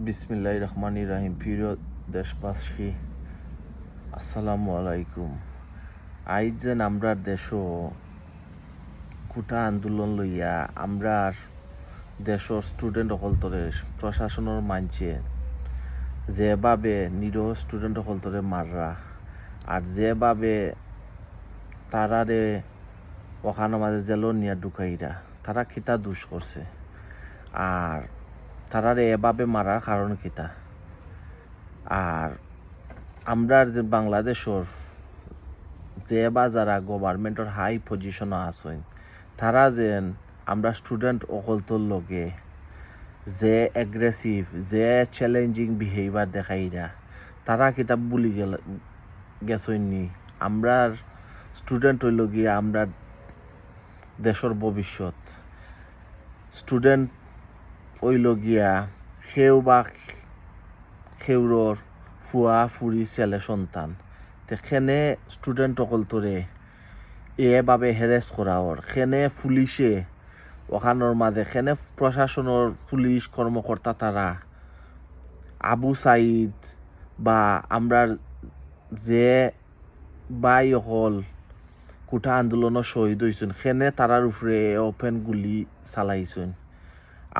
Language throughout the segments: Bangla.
বিসমিল্লাহির রহমানির রহিম। প্রিয় দেশবাসী, আসসালামু আলাইকুম। আইজ যেন আমরার দেশও কোটা আন্দোলন লইয়া আমরার দেশর স্টুডেন্ট সকলতরে প্রশাসনের মানছে যেভাবে নিরহ স্টুডেন্ট সকলতরে মাররা আর যেভাবে তারারে ওখানে মাঝে জেলর নিয়া ঢুকাইরা তারা খিতা দুষ করছে আর তারারে এভাবে মারার কারণ কিতা। আর আমরার যে বাংলাদেশর যে বা যারা গভর্নমেন্টের হাই পজিশনে আছেন তারা যেন আমরা স্টুডেন্ট অকলতর লগে যে এগ্রেসিভ যে চ্যালেঞ্জিং বিহেভিয়ার দেখাইরা তারা কিতাব বলি গেছেন নি আমরার স্টুডেন্ট হইল গিয়ে আমরা দেশের ভবিষ্যৎ। স্টুডেন্ট হইল গিয়া খেউ বা খেউরর ফুয়া ফুরি ছেলে সন্তান তেখানে স্টুডেন্ট অকলতরে এভাবে হেরেস করা ওর খেনে পুলিশে ওখানোর মাঝে খেনে প্রশাসনের পুলিশ কর্মকর্তা তারা আবু সাইদ বা আমরা যে বাই হল কোটা আন্দোলনের শহীদ হয়েছেন খেনে তারার উপরে ওপেন গুলি চালাইছেন।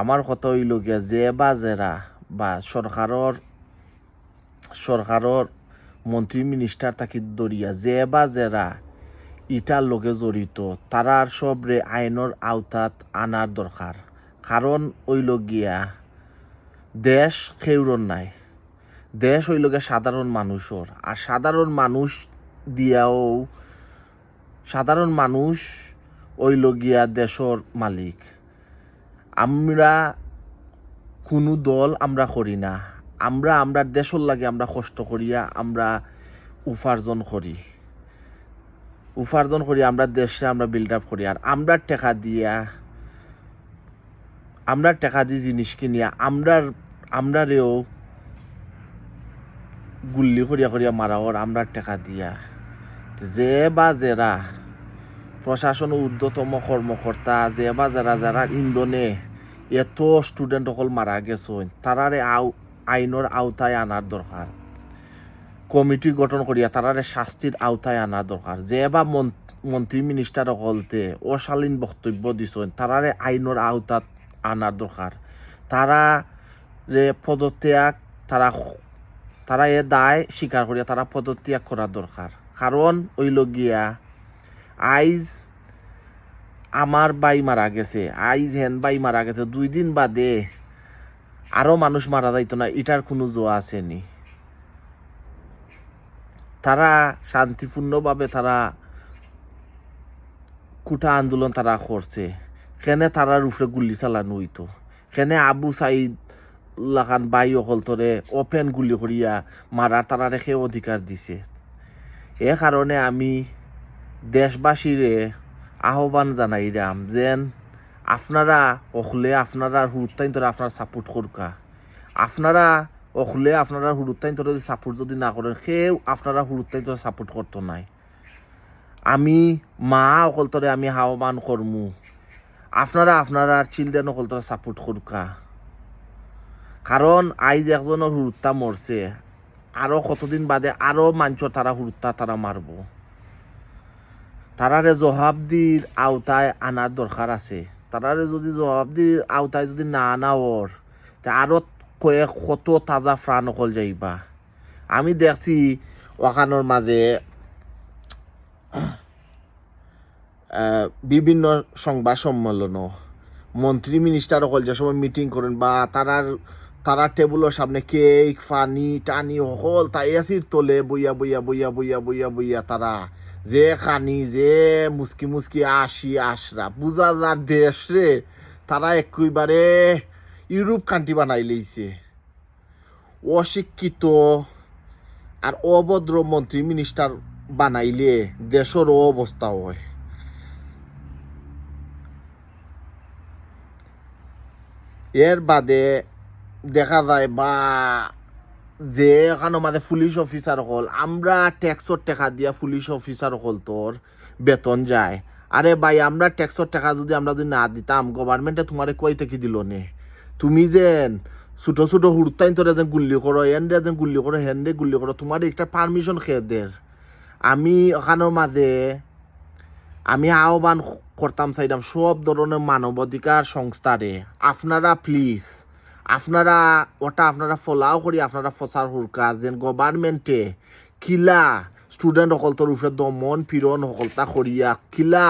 আমার কথা হইল গিয়া যে বা জেরা বা সরকারের মন্ত্রী মিনিস্টার তাকে দরিয়া যে বা জেরা ইটার লগে জড়িত তারার সবরে আইনের আওতাত আনার দরকার। কারণ ওই গিয়া দেশ খেউরন নাই, দেশ হইল গিয়া সাধারণ মানুষের। আর সাধারণ মানুষ দিয়াও সাধারণ মানুষ ওইল গিয়া দেশের মালিক। আমরা কোনো দল আমরা করি না, আমরা দেশের লাগে আমরা কষ্ট করিয়া আমরা উপার্জন করি আমরা দেশে আমরা বিল্ড আপ করি। আর আমরা টাকা দিয়ে জিনিস কিনিয়া আমরারেও গুল্লি করিয়া মারা ওর আমরা টাকা দিয়া। যে বা যারা প্রশাসন ঊর্ধ্বতম কর্মকর্তা যে বা যারা ইন্ধনে এত স্টুডেন্ট সকল মারা গেছেন তারারে আইনের আওতায় আনার দরকার। কমিটি গঠন করিয়া তারারে শাস্তির আওতায় আনার দরকার। যে বা মন্ত্রী মিনিস্টার সকলতে অশালীন বক্তব্য দিছেন তারারে আইনের আওতাত আনার দরকার। তারারে পদত্যাগ তারা এ দায় স্বীকার করিয়া তারা পদত্যাগ করার দরকার। কারণ ওইল গিয়া আইজ আমার বাই মারা গেছে, আইজ হেন বাই মারা গেছে, 2 দিন বাদে আরো মানুষ মারা যাইতো না, এটার কোনো জোয়া আসেনি। তারা শান্তিপূর্ণভাবে তারা কোটা আন্দোলন তারা করছে, কেনে তারার উপরে গুলি চালানো হইতো, কেনে আবু সাইদ লাখান বাই অকলতরে ওপেন গুলি করিয়া মারার তারা রেখে অধিকার দিছে। এ কারণে আমি দেশবাসীরে আহ্বান জানাইলাম যেন আপনারা অখলে আপনারা হুরুত্তাইন ধরে আপনারা সাপোর্ট করকা। আপনারা অখলে আপনারা হুরুত্তাইন ধরে সাপোর্ট যদি না করেন সেও আপনারা হুরুত্তাইন ধরে সাপোর্ট করতো নাই। আমি মা অকলতরে আমি আহ্বান করমু আপনারা চিলড্রেন অকলতরে সাপোর্ট করকা। কারণ আইজ একজনের হুরুত্তা মরছে, আরো কতদিন বাদে আরো মানুষের তারা হুরুত্তা তারা মারব। তারারে জবাবদির আওতায় আনার দরকার আছে। তারারে যদি জবাবদির আওতায় যদি না আনা ওর তা আরো কত তাজা প্রাণ অকল যাইবা। আমি দেখছি ওখানোর মাঝে বিভিন্ন সংবাদ সম্মেলন মন্ত্রী মিনিস্টার অকল যে সময় মিটিং করেন বা তারা টেবুলের সামনে কেক পানি টানি হল তাই আসির তোলে বইয়া তারা যে খানি যে মুসকি আশরা বুঝা যার দেশ রে তারা একেবারে ইউরোপ কান্ট্রি বানাই লইছে। অশিক্ষিত আর অভদ্র মন্ত্রী মিনিস্টার বানাইলে দেশের অবস্থা হয়। এর বাদে দেখা যায় বা যে এখানে মাঝে পুলিশ অফিসার হল আমরা ট্যাক্সর টাকা দিয়া পুলিশ অফিসার হল তোর বেতন যায়। আরে ভাই আমরা ট্যাক্সর টাকা যদি আমরা যদি না দিতাম গভর্নমেন্টে তোমারে কই থেকে দিল নে? তুমি যেন ছোট ছোট হুড়তাইন তোরা যেন গুল্লি করো এন্ডে যেন গুল্লি করো হেন্ডে গুল্লি করো তোমার একটা পারমিশন খেয়ে দের আমি ওখানের মাঝে আমি আহ্বান করতাম চাইতাম সব ধরনের মানবাধিকার সংস্থারে আপনারা প্লিজ আপনারা ওটা আপনারা ফলাও করি আপনারা প্রচার হুরকা যেন গভর্নমেন্টে কিলা স্টুডেন্ট সকলতর উপরে দমন পীড়ন সকলতা করিয়া কিলা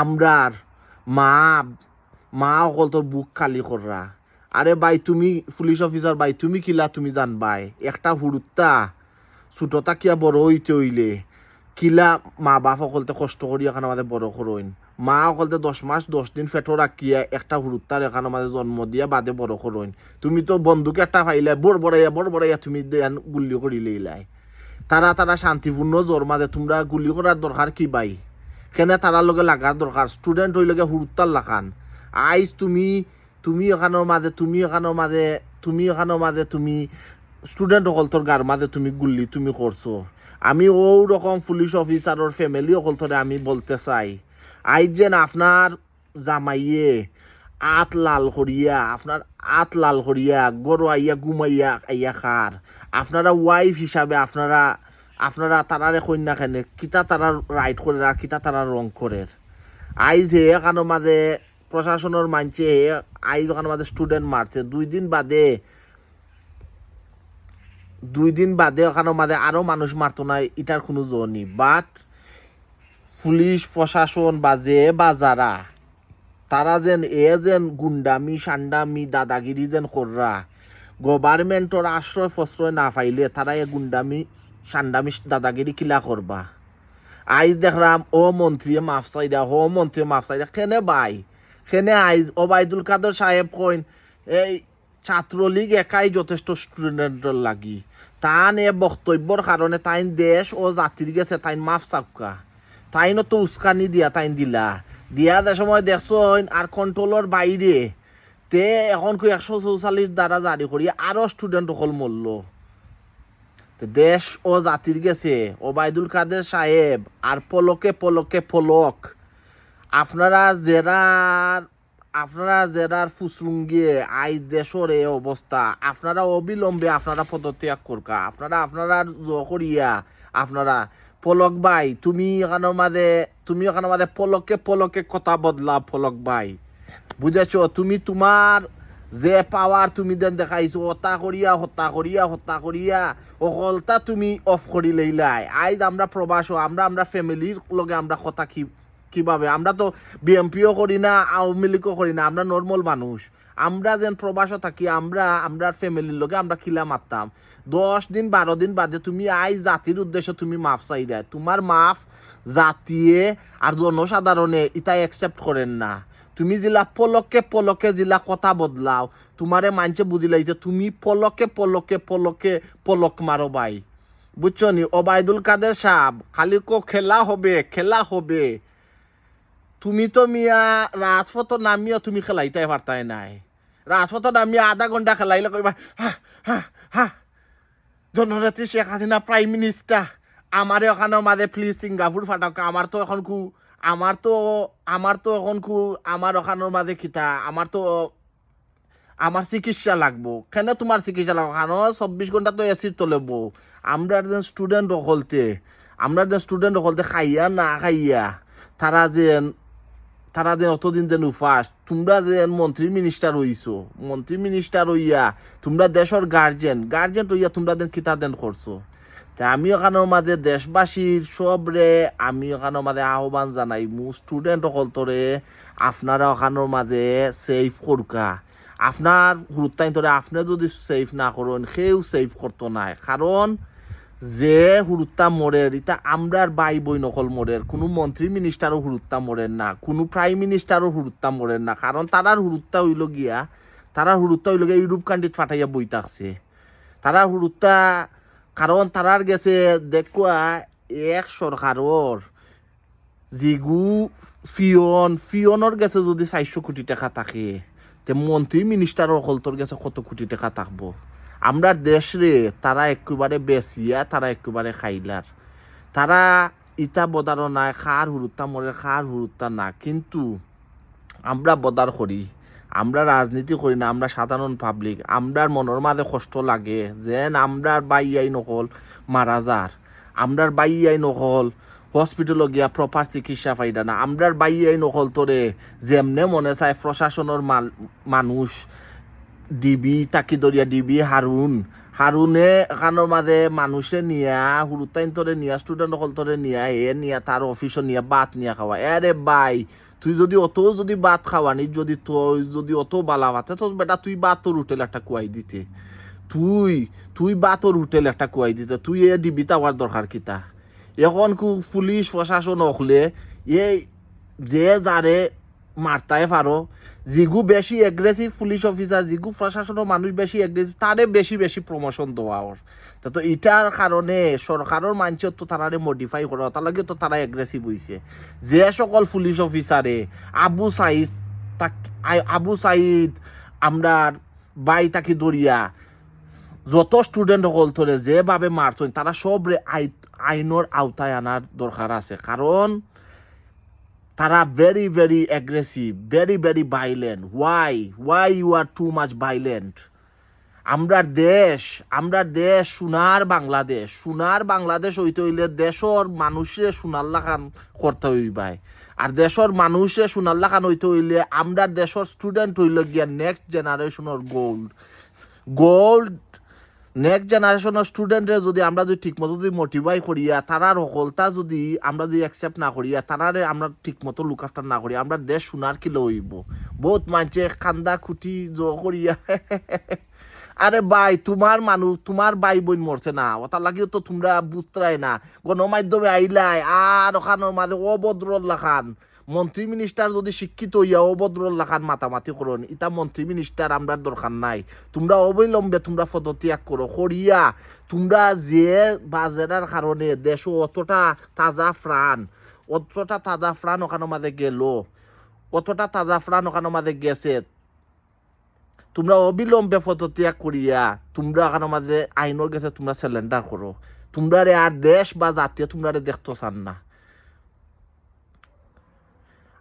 আমরার মা মা সকলতর বুক খালি কররা আরে ভাই তুমি পুলিশ অফিসার ভাই তুমি কিলা তুমি জানবাই একটা হুরুত্তা ছোটতা কিয়া বড় হইতে হইলে কিলা মা বাপ সকলতে কষ্ট করি এখানে আমাদের বড় করইন মা সকলতে 10 মাস 10 দিন ফেটো রাখিয়া একটা হুরুত্তার এখানে আমাদের জন্ম দিয়া বাদে বড় করইন তুমি তো বন্দুক একটা পাইলে বড় বড়াইয়া তুমি দেন গুলি করিলে ইলাই তারা তারা শান্তিপূর্ণ জোর মাঝে তোমরা গুলি করার দরকার কি ভাই কেনে তারার লগে লাগার দরকার স্টুডেন্ট হইলে হুরুত্তার লাখান আইজ তুমি এখানোর মাঝে তুমি স্টুডেন্ট সকলতর গার মাঝে তুমি গুল্লি তুমি করছো আমি ও রকম পুলিশ অফিসারের ফ্যামিলি সকলতরে আমি বলতে চাই আইজ যেন আপনার জামাইয়ে আত লাল করিয়া গরু আইয়া ঘুমাইয়া আইয়া খার আপনারা ওয়াইফ হিসাবে আপনারা তারারে কন্যা খেনে কিতা তারা রাইট করে আর কিতা তারা রং করে আইজ হে এখানোর মাঝে প্রশাসনের মানছে আইজ ওখানে মাঝে স্টুডেন্ট মারছে 2 দিন বাদে ওখানে মাঝে আরো মানুষ মারতো না এটার কোনো জনি বাট পুলিশ প্রশাসন বা যারা তারা যেন গুন্ডামি সান্ডামি দাদাগিরি যেন কররা গভর্নমেন্টর আশ্রয় ফশ্রয় না পাইলে তারা এ গুন্ডামি সান্ডামি দাদাগিরি কিলা করবা আইজ দেখলাম ও মন্ত্রী মাফ চাইরা কেনে ভাই কেনে আইজ ওবায়দুল কাদের সাহেব কইন এই ছাত্রলীগ একাই যথেষ্ট স্টুডেন্টর লাগি তান এ বক্তব্যর কারণে তাইন দেশ ও জাতির গেছে তাইন মাফ চাপকা তাইনও তো উস্কানি দিয়া যে সময় দেখছো আর কন্ট্রোলের বাইরে তে এখন 144 দ্বারা জারি করি আরো স্টুডেন্ট সকল মরল দেশ ও জাতির গেছে ওবায়দুল কাদের সাহেব আর পলক আপনারা জেরার ফুসরুঙ্গিয়ে আই দেশর এই অবস্থা আপনারা অবিলম্বে আপনারা পদত্যাগ করকা আপনারা করিয়া আপনারা পলক ভাই তুমি এখানের মাঝে পলকে কথা বদলা পলক ভাই বুঝেছো তুমি তোমার যে পাওয়ার তুমি দেন দেখাইছো হত্যা করিয়া অকলতা তুমি অফ করি লইলাই আইজ আমরা প্রবাস আমরা ফ্যামিলির লগে আমরা কথা কিভাবে আমরা তো বিএমপিও করি না আওয়ামী লীগও করি না আমরা নর্মাল মানুষ আমরা যেন প্রবাস থাকি আমরা ফ্যামিলির লগে আমরা খিলা মারতাম 10 দিন 12 দিন বাদে তুমি আইজ জাতির উদ্দেশ্যে তুমি মাফ চাই দেয় তোমার মাফ জাতিয়ে আর জনসাধারণে এটা অ্যাকসেপ্ট করেন না তুমি জিলা পলকে জিলা কথা বদলাও তোমারে মানছে বুঝিলাইছে তুমি পলক মারো ভাই বুঝছো নি ওবায়দুল কাদের সাহেব খালি খেলা হবে তুমি তো মিয়া রাজপথ নামিয়া তুমি খেলাইতে পারতাই নাই রাজপথ নামিয়া আধা ঘন্টা খেলাইলে কইবা হা জননেত্রী শেখ হাসিনা প্রাইম মিনিস্টার আমারে ওখানে মাঝে প্লিজ সিঙ্গাপুর ফাটাক আমার তো এখন আমার ওখানের মাঝে খিতা আমার চিকিৎসা লাগবো কেন তোমার চিকিৎসা লাগবো কেন 24 ঘন্টা তো এসির তলে বউ আমরা যে স্টুডেন্ট হলতে খাইয়া না খাইয়া তারা যে অতদিন যেন উপাস তোমরা যে মন্ত্রী মিনিস্টার হইয়া তোমরা দেশের গার্জেন হইয়া তোমরা দেন কিতা দেন করছো তা আমি ওখানের মাঝে দেশবাসীর সবরে আমি ওখানের মাঝে আহ্বান জানাই স্টুডেন্ট সকলতরে আপনারা ওখানের মাঝে সেফ করকা আপনার হুরুত্তাইন আপনি যদি সেফ না করেন সেও সেফ করতো না কারণ যে হুরুত্তা মরের এটা আমরার ভাই বই নকল মরের কোনো মন্ত্রী মিনিস্টারও হুরুত্তা মরেন না কোনো প্রাইম মিনিস্টারও হুরুত্তা মরেন না কারণ তারার হুরুত্তা হইল গিয়া ইউরোপ কান্ট্রিত ফাটাইয়া বই থাকছে তারা হুরুত্তা কারণ তারার গেছে দেখুয়া এক সরকারর জিগু ফিয়নের গেছে যদি 400 কোটি টাকা থাকে তে মন্ত্রী মিনিস্টারর হলতর গেছে কত কোটি টাকা থাকবো আমরা দেশ রে তারা একেবারে বেসিয়া তারা একেবারে খাইলার তারা ইটা বদার নাই খার হুরুত্তা মরে খার হুরুত্তা না কিন্তু আমরা বদার করি আমরা রাজনীতি করি না, আমরা সাধারণ পাবলিক। আমরার মনের মাঝে কষ্ট লাগে যেন আমরার বাইয়াই নকল মারা যার, আমরার বাইয়াই নকল হসপিটালে গিয়া প্রপার চিকিৎসা পাইডা না, আমরার বাইয়াই নকল তোরে যেমনে মনে চায় প্রশাসনের মানুষ ডিবি তাকি দরিয়া ডিবি হারুনে এখানোর মাঝে মানুষে নিয়া হুরুতাইন তোরে নিয়া স্টুডেন্ট সকল তোরে নিয়া নিয়া তার অফিসে নিয়া বাত নিয়া খাওয়া। এরে বাই তুই যদি বাত খাওয়ানি যদি তোর যদি অত বালা ভাতে তো বেটা তুই বাত তোর হোটেল একটা কুয়াই দিতে, তুই বাত তোর হোটেল একটা কুয়াই দিতে, তুই এ ডিবি তাওয়ার দরকার কিতা? এখন পুলিশ প্রশাসন হলে এই যে যারে মারতায় পারো, জিগু বেশি এগ্রেসিভ পুলিশ অফিসার, জিগু প্রশাসনের মানুষ বেশি এগ্রেসিভ, তারে বেশি প্রমোশন দেওয়া ওর। তো এটার কারণে সরকারের মানুষের তো তারারে মডিফাই করা, তার লাগে তো তারা এগ্রেসিভ হয়েছে। যে সকল পুলিশ অফিসারে আবু সাইদ আমরা বাই তাকি দরিয়া যত স্টুডেন্ট সকল ধরে যেভাবে মারছেন তারা সব আইনের আওতায় আনার দরকার আছে, কারণ তারা very aggressive, very violent. Why you are too much violent? আমরা দেশ সোনার বাংলাদেশ হইতে হইলে দেশর মানুষে সোনার লাখান করতে হইবাই, আর দেশর মানুষে সোনার লাখান হইতে হইলে আমরা দেশর স্টুডেন্ট হইলে গিয়া নেক্সট জেনারেশনের গোল্ড নেক্সট জেনারেশনের স্টুডেন্টরে যদি আমরা যদি ঠিকমতো যদি মোটিভাই করিয়া তারার সকলতা যদি আমরা যদি অ্যাকসেপ্ট না করিয়া তারারে আমরা ঠিকমতো লুক আফটার না করিয়া আমরা দেশ সোনার কি লইব। বহুত মানুষে কান্দা খুঁটি করিয়া আরে ভাই তোমার ভাই বোন মরছে না, ওটা লাগিও তো তোমরা বুঝতে না, গণমাধ্যমে আইলাই আর ওখানোর মাঝে অভদ্র লাখান মন্ত্রী মিনিস্টার যদি শিক্ষিত হইয়া অভদ্র লাখান মাতামাতি করুন, ইটা মন্ত্রী মিনিস্টার আমরা দরকার নাই। তোমরা অবলম্বে তোমরা পদত্যাগ করো করিয়া তোমরা যে বাজেরার কারণে দেশ অতটা তাজা প্রাণ ওখানোর মাঝে গেল, অতটা তাজা প্রাণ ওখানোর মাঝে গেছে, তোমরা অবিলম্বে পদত্যাগ করিয়া তোমরা ওখানোর মাঝে আইনের গেছে তোমরা সিলিন্ডার করো। তোমরা আর দেশ বা জাতীয় তোমরা দেখতে চান না।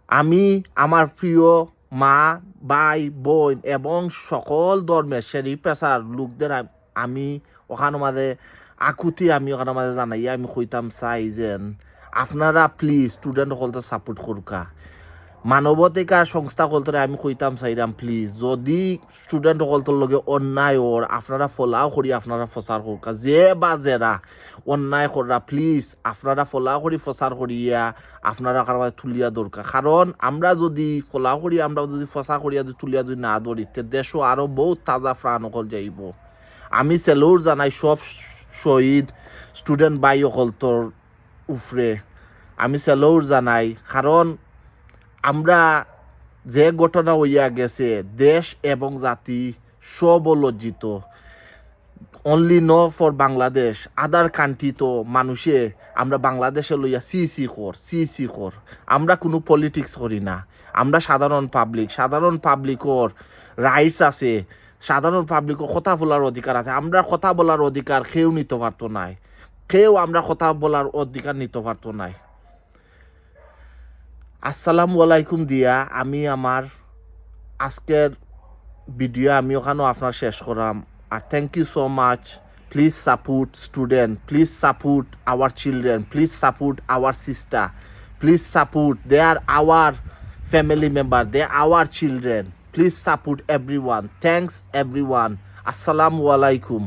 আমি আমার প্রিয় মা ভাই বোন এবং সকল ধর্মের শ্রেণী পেশার লোকদের আমি ওখানোর মাঝে আমি ওখানোর মাঝে জানাইয়া আমি কইতাম চাই যেন আপনারা প্লিজ স্টুডেন্ট সকলতে সাপোর্ট করুকা, মানবাধিকার সংস্থা সকলতে আমি কইতাম চাইরাম প্লিজ যদি স্টুডেন্ট সকলটোর লগে অন্যায় ওর আপনারা ফলাও করি আপনারা প্রচার করুকা, যে বা যেরা অন্যায় করা প্লিজ আপনারা ফলাও করি প্রচার করিয়া আপনারা কারবার তুলিয়া দরকার, কারণ আমরা যদি ফলাও করি আমরা যদি প্রচার করিয়া তুলিয়া যদি না ধরিতে দেশও আরো বহুত তাজা প্রাণ সকল যাইব। আমি সেলুট জানাই সব শহীদ স্টুডেন্ট ভাই সকলটোর উফরে আমি সেলুট জানাই, কারণ আমরা যে ঘটনা হইয়া গেছে দেশ এবং জাতি সব লজ্জিত। Only no for Bangladesh, other country তো মানুষে আমরা বাংলাদেশে লইয়া সি কর। আমরা কোনো পলিটিক্স করি না, আমরা সাধারণ পাবলিকর রাইটস আছে, সাধারণ পাবলিকর কথা বলার অধিকার আছে। আমরা কথা বলার অধিকার কেউ নিতে পারতো নাই, আমরা কথা বলার অধিকার নিতে পারতো নাই। আসসালামু আলাইকুম দিয়া আমি আমার আজকের ভিডিও আমি ওখানে আপনার শেষ করাম। আর thank you so much. Please support student, please support our children, please support our sister, please support they are our family member, they our children, please support everyone. Thanks everyone. আসসালামু আলাইকুম।